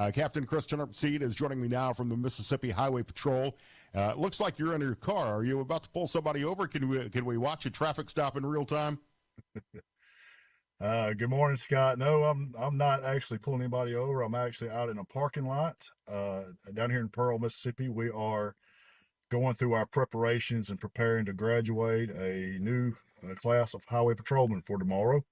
Captain Criss Turnipseed is joining me now from the Mississippi Highway Patrol. Looks like you're in your car. Are you about to pull somebody over? Can we watch a traffic stop in real time? Good morning, Scott. No, I'm not actually pulling anybody over. I'm actually out in a parking lot down here in Pearl, Mississippi. We are going through our preparations and preparing to graduate a new class of highway patrolmen for tomorrow.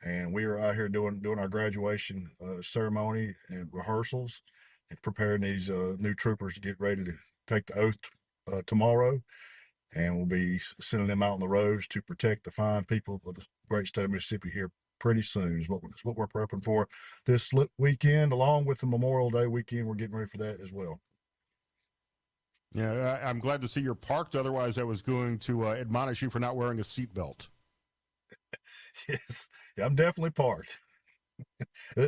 And we are out here doing our graduation ceremony and rehearsals and preparing these new troopers to get ready to take the oath tomorrow. And we'll be sending them out on the roads to protect the fine people of the great state of Mississippi here pretty soon is what we're prepping for this weekend, along with the Memorial Day weekend. We're getting ready for that as well. Yeah, I'm glad to see you're parked. Otherwise, I was going to admonish you for not wearing a seatbelt. Yes, yeah, I'm definitely parked.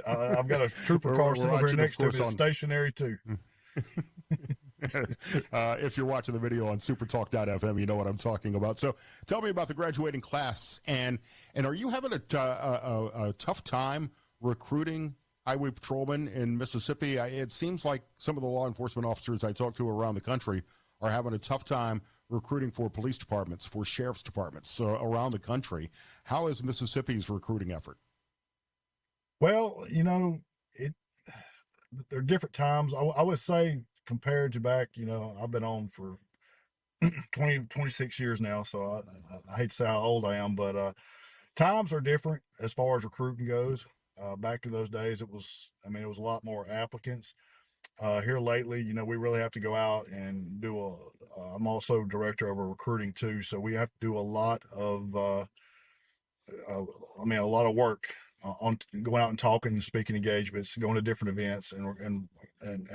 I've got a trooper car still over here next to me, stationary too. If you're watching the video on SuperTalk.fm, you know what I'm talking about. So tell me about the graduating class, and are you having a tough time recruiting highway patrolmen in Mississippi? It seems like some of the law enforcement officers I talk to around the country are having a tough time recruiting for police departments, for sheriff's departments around the country. How is Mississippi's recruiting effort? Well, you know, there are different times. I would say compared to back, you know, I've been on for 26 years now, so I hate to say how old I am, but times are different as far as recruiting goes. Back in those days, it was a lot more applicants. Here lately, you know, we really have to go out and do I'm also director of a recruiting too, so we have to do a lot of work on going out and talking and speaking engagements, going to different events, and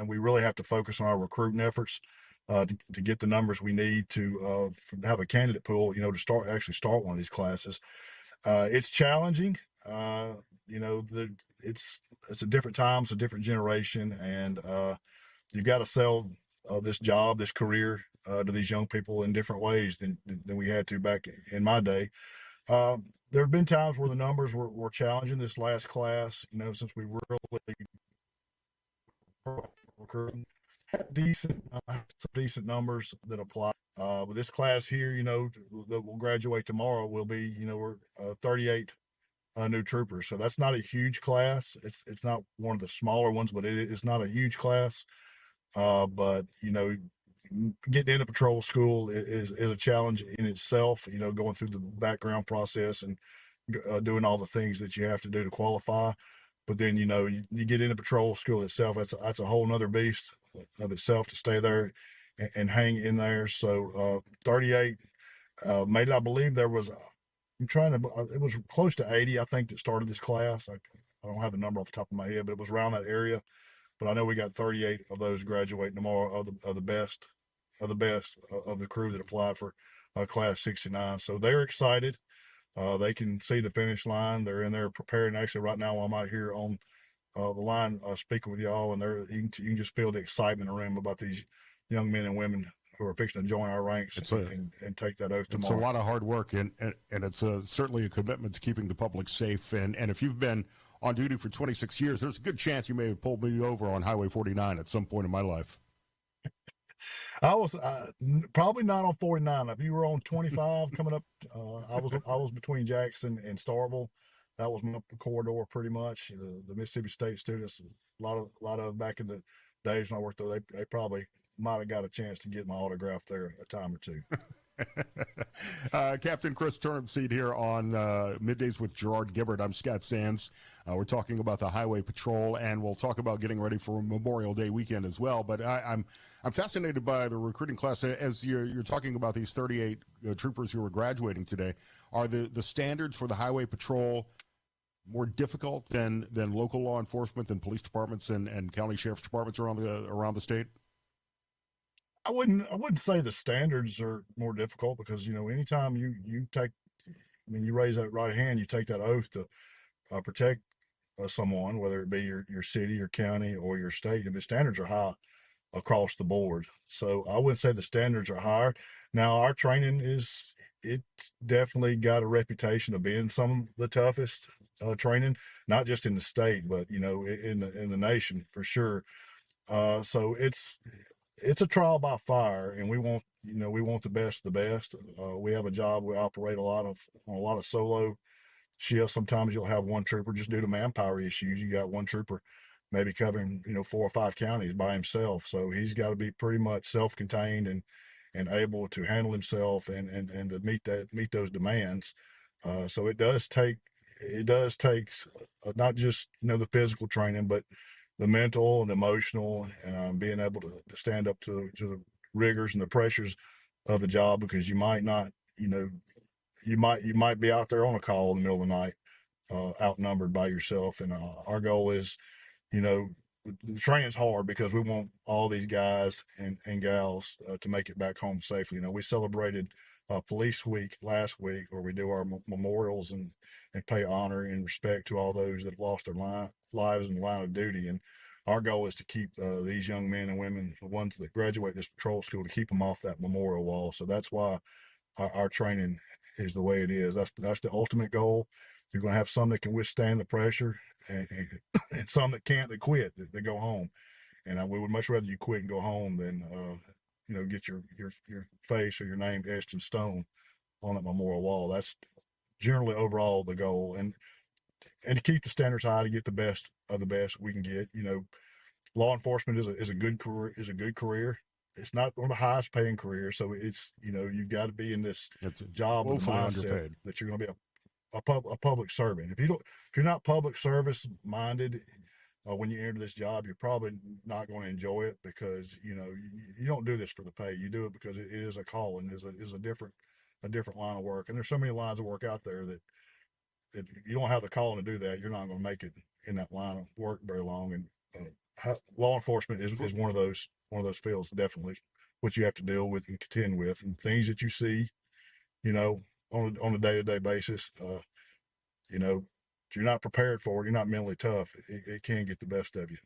we really have to focus on our recruiting efforts to get the numbers we need to have a candidate pool, you know, to start one of these classes. It's challenging. You know, it's a different time, it's a different generation, and you've got to sell this job, this career to these young people in different ways than we had to back in my day. There have been times where the numbers were challenging. This last class, you know, since we really recruiting, had some decent numbers that apply. With this class here, you know, that will graduate tomorrow, will be, you know, we're 38 new troopers. So that's not a huge class. It's not one of the smaller ones, but it's not a huge class. But you know, getting into patrol school is a challenge in itself. You know, going through the background process and doing all the things that you have to do to qualify. But then, you know, you get into patrol school itself. That's a whole nother beast of itself to stay there and hang in there. So 38. Made, I believe there was. It was close to 80, I think, that started this class. I don't have the number off the top of my head, but it was around that area. But I know we got 38 of those graduating tomorrow of the best of the crew that applied for class 69. So they're excited. They can see the finish line. They're in there preparing. Actually, right now, I'm out here on the line speaking with y'all, and you can just feel the excitement around about these young men and women who are fixing to join our ranks and take that oath tomorrow. It's a lot of hard work, and it's certainly a commitment to keeping the public safe. And if you've been on duty for 26 years, there's a good chance you may have pulled me over on Highway 49 at some point in my life. I was probably not on 49. If you were on 25 coming up, I was between Jackson and Starkville. That was my corridor pretty much. The Mississippi State students, a lot of back in the days when I worked there, they probably might have got a chance to get my autograph there a time or two. Captain Criss Turnipseed here on Middays with Gerard Gibbard. I'm Scott Sands. We're talking about the Highway Patrol, and we'll talk about getting ready for Memorial Day weekend as well. But I'm fascinated by the recruiting class. As you're talking about these 38 troopers who are graduating today, are the standards for the Highway Patrol more difficult than local law enforcement, than police departments and county sheriff's departments around the state? I wouldn't say the standards are more difficult, because, you know, anytime you raise that right hand, you take that oath to protect someone, whether it be your city, your county, or your state. And the standards are high across the board. So I wouldn't say the standards are higher. Now, our training it's definitely got a reputation of being some of the toughest training, not just in the state, but in the nation for sure. So it's a trial by fire, and we want the best of the best. We have a job. We operate on a lot of solo shifts. Sometimes you'll have one trooper just due to manpower issues. You got one trooper maybe covering 4 or 5 counties by himself, so he's got to be pretty much self-contained and able to handle himself and to meet those demands. So it does take not just the physical training, but the mental and the emotional, and being able to stand up to the rigors and the pressures of the job, because you might not, you might be out there on a call in the middle of the night, outnumbered by yourself. And our goal is, the training's hard because we want all these guys and gals to make it back home safely. We celebrated Police Week last week, where we do our memorials and pay honor and respect to all those that have lost their lives in the line of duty. And our goal is to keep these young men and women, the ones that graduate this patrol school, to keep them off that memorial wall. So that's why our training is the way it is. That's the ultimate goal. You're going to have some that can withstand the pressure, and some that can't, that quit, that go home. And we would much rather you quit and go home than get your face or your name etched in stone on that memorial wall. That's generally overall the goal, and to keep the standards high, to get the best of the best we can get. Law enforcement is a good career. It's not one of the highest paying careers, so it's you've got to be in this job with the mindset that you're going to be a public servant. If you're not public service minded, when you enter this job, you're probably not going to enjoy it, because you don't do this for the pay. You do it because it is a calling, is a different line of work. And there's so many lines of work out there that if you don't have the calling to do that, you're not going to make it in that line of work very long. And law enforcement is one of those fields, definitely, what you have to deal with and contend with, and things that you see on a day-to-day basis. If you're not prepared for it, you're not mentally tough, it can get the best of you.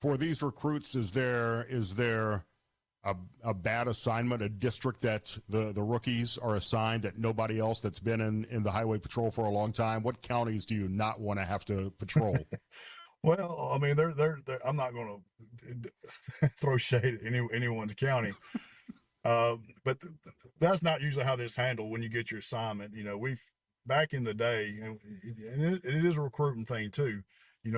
For these recruits, is there a bad assignment, a district that the rookies are assigned that nobody else that's been in the highway patrol for a long time? What counties do you not want to have to patrol? Well, I mean, they're I'm not going to throw shade at anyone's county, but that's not usually how this handled when you get your assignment. Back in the day, and it is a recruiting thing too.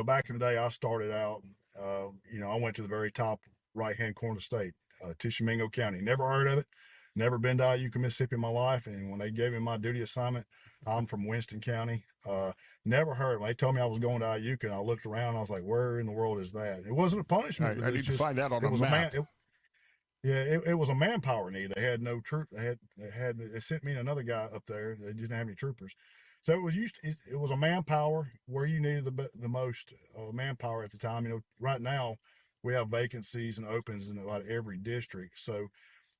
Back in the day, I started out, I went to the very top right-hand corner of the state, Tishomingo County. Never heard of it. Never been to Iuka, Mississippi in my life. And when they gave me my duty assignment, I'm from Winston County. Never heard. When they told me I was going to Iuka, and I looked around, I was like, where in the world is that? It wasn't a punishment. I need to find that on a map. It was a manpower need. They had no troop. They sent me and another guy up there. They didn't have any troopers. So it was a manpower where you needed the most manpower at the time. Right now we have vacancies and opens in about every district. So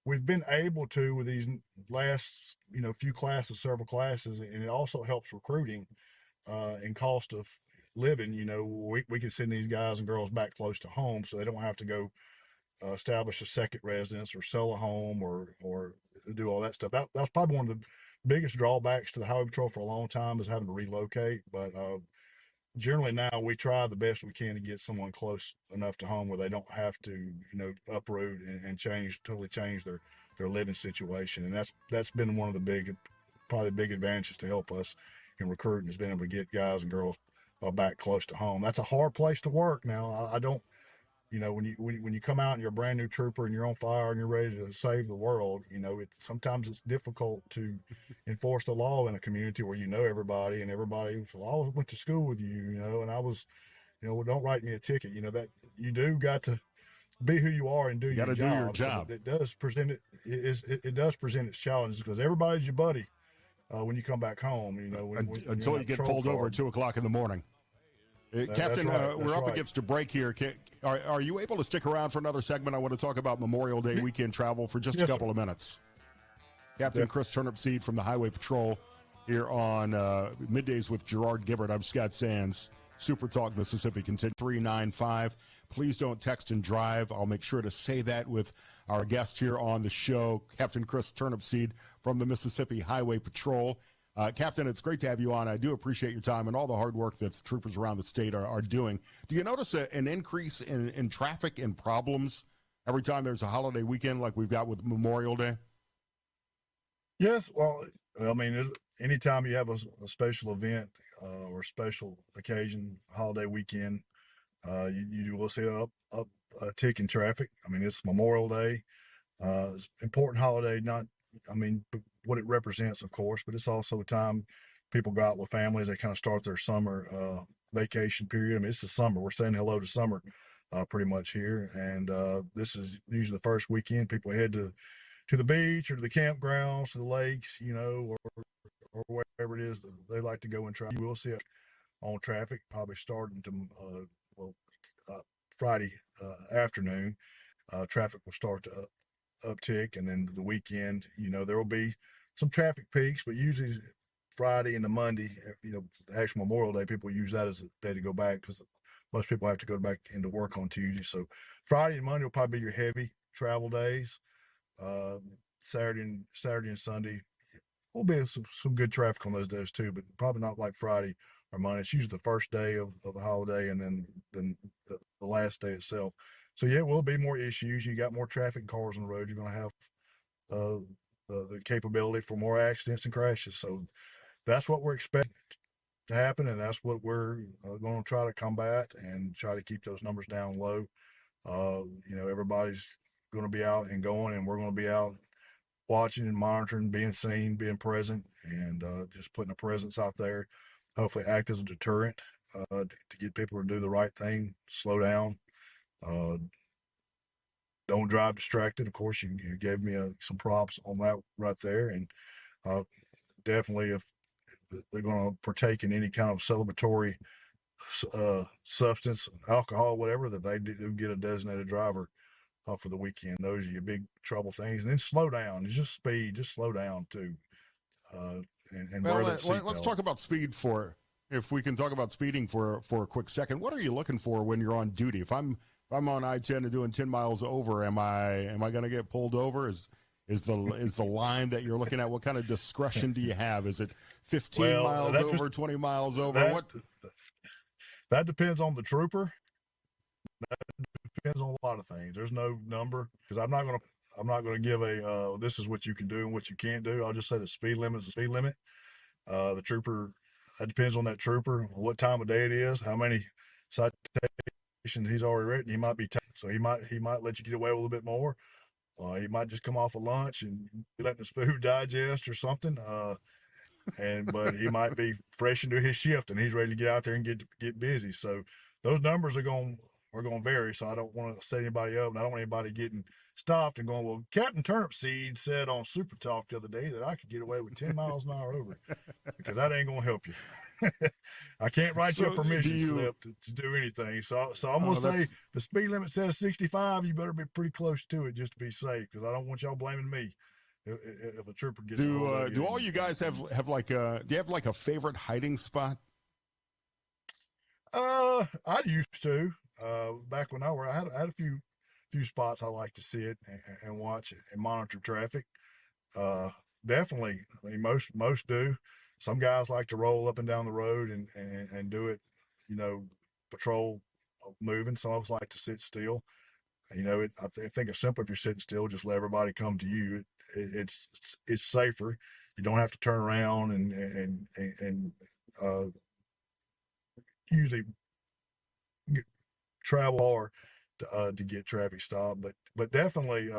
we've been able to, with these last, several classes, and it also helps recruiting and cost of living. We can send these guys and girls back close to home, so they don't have to go establish a second residence or sell a home or do all that stuff. That was probably one of the biggest drawbacks to the highway patrol for a long time, is having to relocate. But generally now we try the best we can to get someone close enough to home where they don't have to uproot and totally change their living situation. And that's been one of the big advantages to help us in recruiting, has been able to get guys and girls back close to home. That's a hard place to work. Now I don't, when you come out and you're a brand new trooper and you're on fire and you're ready to save the world, sometimes it's difficult to enforce the law in a community where everybody, and everybody always went to school with you, and I was, well, don't write me a ticket. That you do got to be who you are and do your job. So it does present it does present its challenges, because everybody's your buddy when you come back home. Until you get pulled over at 2:00 in the morning. Captain, we're up against a break here. Are you able to stick around for another segment? I want to talk about Memorial Day weekend travel for just a couple of minutes. Captain Criss Turnipseed from the Highway Patrol here on Middays with Gerard Gibbert. I'm Scott Sands. SuperTalk Mississippi continue 395. Please don't text and drive. I'll make sure to say that with our guest here on the show, Captain Criss Turnipseed from the Mississippi Highway Patrol. Captain, it's great to have you on. I do appreciate your time and all the hard work that the troopers around the state are doing. Do you notice an increase in traffic and problems every time there's a holiday weekend like we've got with Memorial Day? Yes, well, I mean, anytime you have a special event or special occasion, holiday weekend, you will see up a tick in traffic. I mean, it's Memorial Day. It's an important holiday, not, I mean, what it represents, of course, but it's also a time people go out with families. They kind of start their summer vacation period. I mean, it's the summer. We're saying hello to summer pretty much here. And this is usually the first weekend people head to the beach or to the campgrounds, to the lakes, you know, or wherever it is that they like to go and try. You will see it on traffic, probably starting to, Friday afternoon. Traffic will start to uptick, and then the weekend, you know, there will be some traffic peaks, but usually Friday and the Monday, you know, the actual Memorial Day, people use that as a day to go back because most people have to go back into work on Tuesday. So Friday and Monday will probably be your heavy travel days. Saturday and Sunday will be some good traffic on those days too, but probably not like Friday or Monday. It's usually the first day of the holiday and then the last day itself. So yeah, it will be more issues. You got more traffic cars on the road. You're going to have the capability for more accidents and crashes. So that's what we're expecting to happen, and that's what we're going to try to combat and try to keep those numbers down low. You know, everybody's going to be out and going, and we're going to be out watching and monitoring, being seen, being present, and just putting a presence out there. Hopefully act as a deterrent to get people to do the right thing, slow down. Don't drive distracted. Of course, you gave me some props on that right there. And definitely if they're going to partake in any kind of celebratory substance, alcohol, whatever, that they do get a designated driver for the weekend. Those are your big trouble things. And then slow down. It's just speed. Just slow down too. And Well, wear that seatbelt. let's talk about speed if we can talk about speeding for a quick second. What are you looking for when you're on duty? If I'm on I-10 and doing 10 miles over, am I going to get pulled over? Is the line that you're looking at? What kind of discretion do you have? Is it 15 miles over, 20 miles over? That depends on the trooper. That depends on a lot of things. There's no number because I'm not going to give a this is what you can do and what you can't do. I'll just say the speed limit is the speed limit. The trooper, that depends on that trooper, what time of day it is, how many citations he's already written. He might be so he might let you get away with a little bit more. He might just come off a lunch and be letting his food digest or something. But he might be fresh into his shift and he's ready to get out there and get busy. So those numbers are going to vary. So I don't want to set anybody up, and I don't want anybody getting stopped and going, well, Capt Turnipseed said on SuperTalk the other day that I could get away with 10 miles an hour over, because that ain't going to help you. I can't write you a permission slip to do anything. So I'm going to say the speed limit says 65. You better be pretty close to it just to be safe, because I don't want y'all blaming me if a trooper gets. Do all you guys have like do you have like a favorite hiding spot? I used to. Back when I had a few spots I like to sit and watch and monitor traffic. Definitely, I mean, most do. Some guys like to roll up and down the road and do it, you know, patrol moving. Some of us like to sit still. You know, I think it's simple if you're sitting still, just let everybody come to you. It's safer. You don't have to turn around and usually travel or to get traffic stopped. But definitely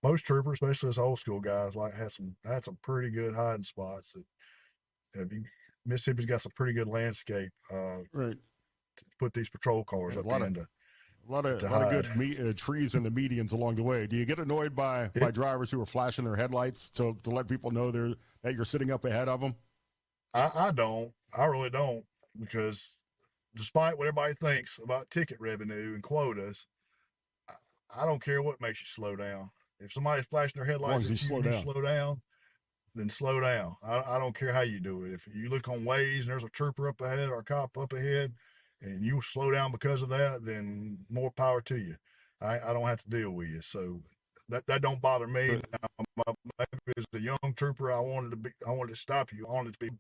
most troopers, especially us old school guys, had some pretty good hiding spots. Mississippi's got some pretty good landscape Right. to put these patrol cars up into. A lot of good trees in the medians along the way. Do you get annoyed by drivers who are flashing their headlights to let people know that you're sitting up ahead of them? I don't. I really don't, because despite what everybody thinks about ticket revenue and quotas, I don't care what makes you slow down. If somebody's flashing their headlights at you, slow down, then slow down. I don't care how you do it. If you look on Waze and there's a trooper up ahead or a cop up ahead, and you slow down because of that, then more power to you. I don't have to deal with you. So that don't bother me. Maybe as a young trooper, I wanted to stop you. I wanted to be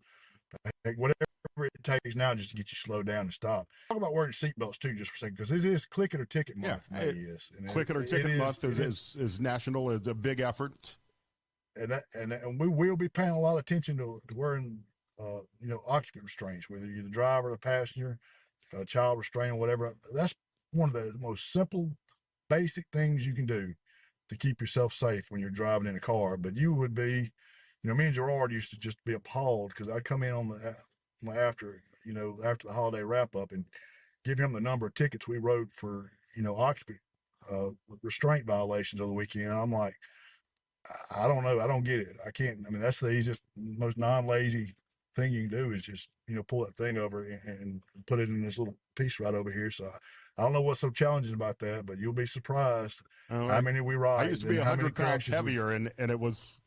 whatever it takes now just to get you slowed down and stop. Talk about wearing seatbelts too, just for a second, because this is Click It or Ticket month. Yeah, Click It or Ticket month is national. It's a big effort, and we will be paying a lot of attention to wearing occupant restraints, whether you're the driver, the passenger, child restraint, or whatever. That's one of the most simple, basic things you can do to keep yourself safe when you're driving in a car. But you would be, me and Gerard used to just be appalled because I'd come in on the after the holiday wrap up and give him the number of tickets we wrote for occupant restraint violations over the weekend. And I'm like, I don't know, I don't get it. I can't. I mean, that's the easiest, most non-lazy thing you can do is just pull that thing over and put it in this little piece right over here. So I don't know what's so challenging about that, but you'll be surprised how many we ride. I used to be 100 pounds heavier, and it was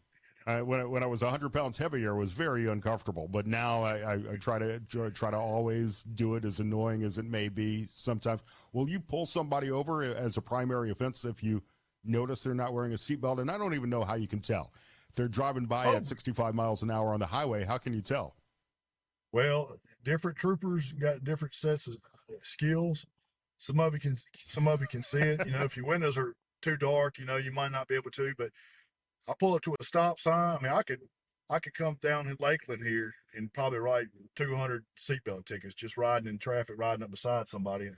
when I was 100 pounds heavier, it was very uncomfortable. But now I try to always do it, as annoying as it may be sometimes. Will you pull somebody over as a primary offense if you notice they're not wearing a seatbelt? And I don't even know how you can tell. If they're driving by at 65 miles an hour on the highway, how can you tell? Well, different troopers got different sets of skills. Some of you can see it. If your windows are too dark, you might not be able to. But I pull up to a stop sign. I mean, I could come down in Lakeland here and probably write 200 seatbelt tickets just riding in traffic, riding up beside somebody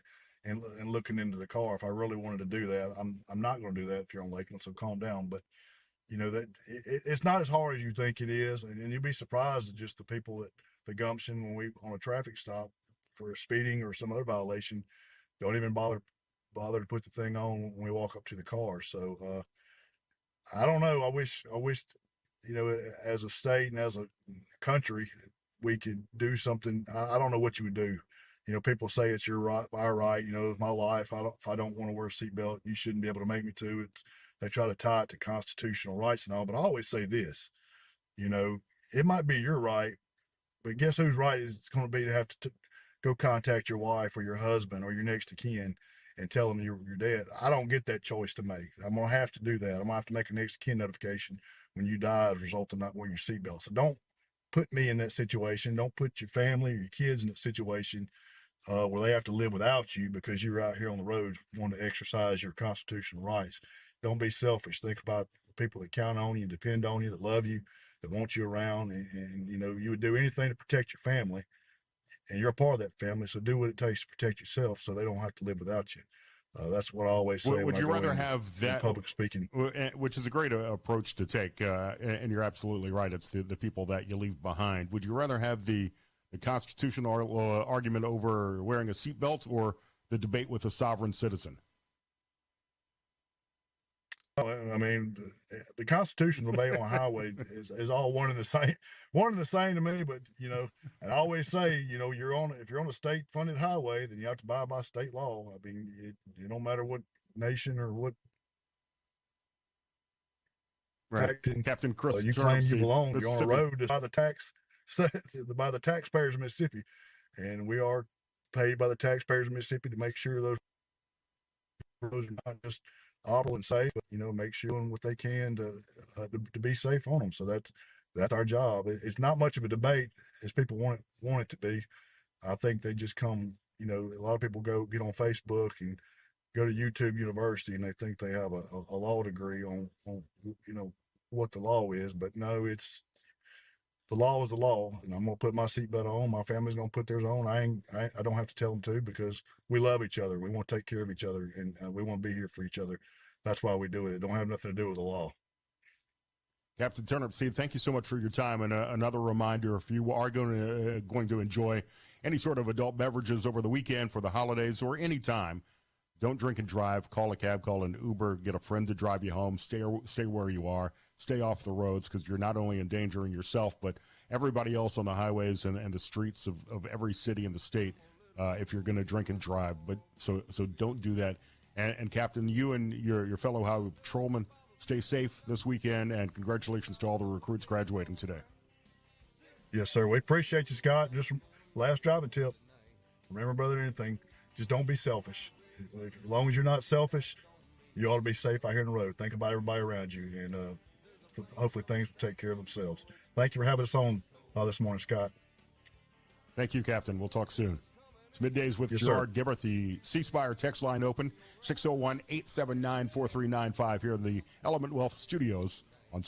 and looking into the car. If I really wanted to do that, I'm not going to do that if you're on Lakeland. So calm down. But that it's not as hard as you think it is, and you'd be surprised at just the people that the gumption when we on a traffic stop for speeding or some other violation don't even bother to put the thing on when we walk up to the car. So I don't know. I wish as a state and as a country we could do something. I don't know what you would do. People say it's your right, our right. It's my life. If I don't want to wear a seatbelt, you shouldn't be able to make me to. They try to tie it to constitutional rights and all. But I always say this, it might be your right, but guess whose right it's going to be to have to go contact your wife or your husband or your next of kin and tell them you're dead. I don't get that choice to make. I'm going to have to do that. I'm going to have to make a next of kin notification when you die as a result of not wearing your seatbelt. So don't put me in that situation. Don't put your family or your kids in that situation where they have to live without you because you're out here on the roads wanting to exercise your constitutional rights. Don't be selfish. Think about the people that count on you, depend on you, that love you, that want you around, and you would do anything to protect your family, and you're a part of that family. So do what it takes to protect yourself, so they don't have to live without you. That's what I always say. Would you rather have that public speaking, which is a great approach to take, and you're absolutely right. It's the people that you leave behind. Would you rather have the constitutional argument over wearing a seatbelt or the debate with a sovereign citizen? I mean, the constitutional debate on a highway is all one and the same to me. But and I always say, if you're on a state funded highway, then you have to abide by state law. I mean, it don't matter what nation or what right. Captain Criss you claim you belong. You're on a road by the taxpayers of Mississippi, and we are paid by the taxpayers of Mississippi to make sure those roads are not just auto and safe, but make sure doing what they can to be safe on them. So that's our job. It's not much of a debate as people want it to be. I think they just come. A lot of people get on Facebook and go to YouTube University and they think they have a law degree on what the law is, but no, the law is the law, and I'm gonna put my seatbelt on. My family's gonna put theirs on. I don't have to tell them to because we love each other. We want to take care of each other, and we want to be here for each other. That's why we do it. It don't have nothing to do with the law. Captain Turnipseed, thank you so much for your time. And another reminder: if you are going to enjoy any sort of adult beverages over the weekend for the holidays or any time, don't drink and drive. Call a cab, call an Uber, get a friend to drive you home. Stay where you are. Stay off the roads because you're not only endangering yourself, but everybody else on the highways and the streets of every city in the state if you're going to drink and drive. But so don't do that. And Captain, you and your fellow highway patrolmen, stay safe this weekend, and congratulations to all the recruits graduating today. Yes, sir. We appreciate you, Scott. Just last driving tip. Remember, brother, anything, just don't be selfish. As long as you're not selfish, you ought to be safe out here on the road. Think about everybody around you, and hopefully things will take care of themselves. Thank you for having us on this morning, Scott. Thank you, Captain. We'll talk soon. It's Middays with Yes, Gerard Gibbert. The C Spire text line open, 601-879-4395 here in the Element Wealth Studios on